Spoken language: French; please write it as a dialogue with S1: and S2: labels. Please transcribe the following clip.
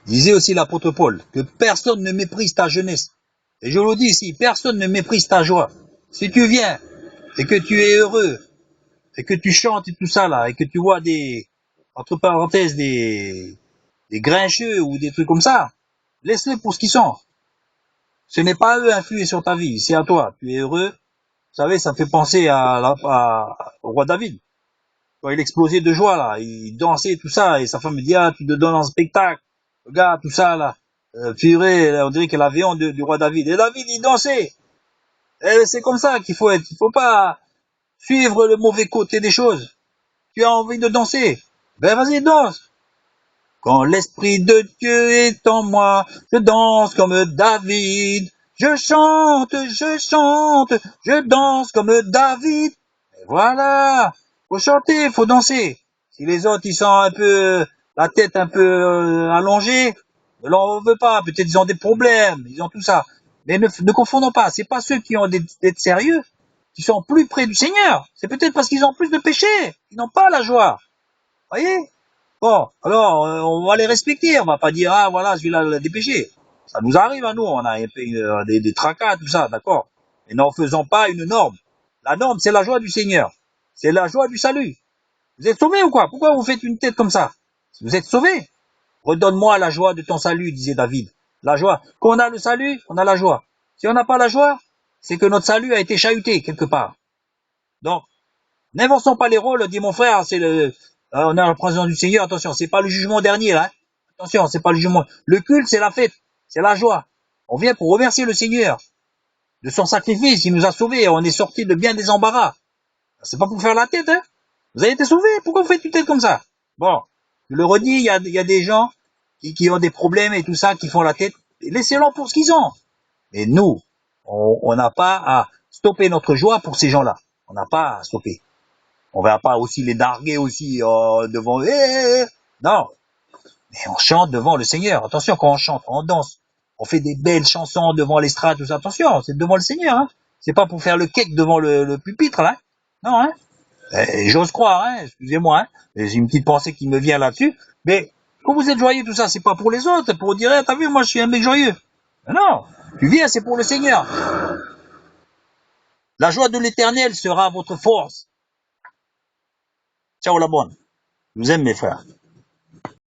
S1: Disait aussi l'apôtre Paul que personne ne méprise ta jeunesse. Et je le dis ici, personne ne méprise ta joie. Si tu viens et que tu es heureux et que tu chantes et tout ça là et que tu vois des, entre parenthèses, des grincheux ou des trucs comme ça, laisse-les pour ce qu'ils sont. Ce n'est pas à eux d'influer sur ta vie, c'est à toi. Tu es heureux. Vous savez, ça me fait penser au roi David. Quand il explosait de joie, là, il dansait, tout ça, et sa femme me dit, ah, tu te donnes un spectacle, regarde, tout ça, là, purée, on dirait qu'elle avait honte du roi David. Et David, il dansait. Et c'est comme ça qu'il faut être. Il faut pas suivre le mauvais côté des choses. Tu as envie de danser. Ben, vas-y, danse. Quand l'Esprit de Dieu est en moi, je danse comme David. Je chante, je danse comme David. Et voilà. Faut chanter, faut danser. Si les autres, ils sont un peu, la tête un peu allongée, ne l'en veut pas. Peut-être ils ont des problèmes, ils ont tout ça. Mais ne confondons pas. C'est pas ceux qui ont d'être sérieux, qui sont plus près du Seigneur. C'est peut-être parce qu'ils ont plus de péchés. Ils n'ont pas la joie. Voyez? Bon, alors, on va les respecter, on va pas dire, ah voilà, celui-là l'a dépêché. Ça nous arrive à nous, on a un peu des tracas, tout ça, d'accord. Mais n'en faisons pas une norme. La norme, c'est la joie du Seigneur. C'est la joie du salut. Vous êtes sauvés ou quoi? Pourquoi vous faites une tête comme ça? Si vous êtes sauvés, redonne-moi la joie de ton salut, disait David. La joie. Quand on a le salut, on a la joie. Si on n'a pas la joie, c'est que notre salut a été chahuté quelque part. Donc, n'inversons pas les rôles, dit mon frère, c'est on a la présence du Seigneur, attention, c'est pas le jugement dernier, là. Attention, c'est pas le jugement. Le culte, c'est la fête, c'est la joie. On vient pour remercier le Seigneur de son sacrifice, il nous a sauvés, on est sortis de bien des embarras. C'est pas pour faire la tête, hein. Vous avez été sauvés, pourquoi vous faites une tête comme ça? Bon, je le redis, il y a des gens qui ont des problèmes et tout ça, qui font la tête. Laissez-les pour ce qu'ils ont. Mais nous, on n'a pas à stopper notre joie pour ces gens-là. On n'a pas à stopper. On va pas aussi les darguer aussi devant eux. Non, mais on chante devant le Seigneur. Attention, quand on chante, on danse, on fait des belles chansons devant l'estrade, tout ça. Attention, c'est devant le Seigneur. Hein. C'est pas pour faire le cake devant le pupitre, là. Non, hein. J'ose croire, hein. Excusez-moi. Hein. J'ai une petite pensée qui me vient là-dessus. Mais quand vous êtes joyeux, tout ça, c'est pas pour les autres, pour dire, t'as vu, moi je suis un mec joyeux. Non, tu viens, c'est pour le Seigneur. La joie de l'Éternel sera votre force. Ciao la bonne. Je vous aime mes frères.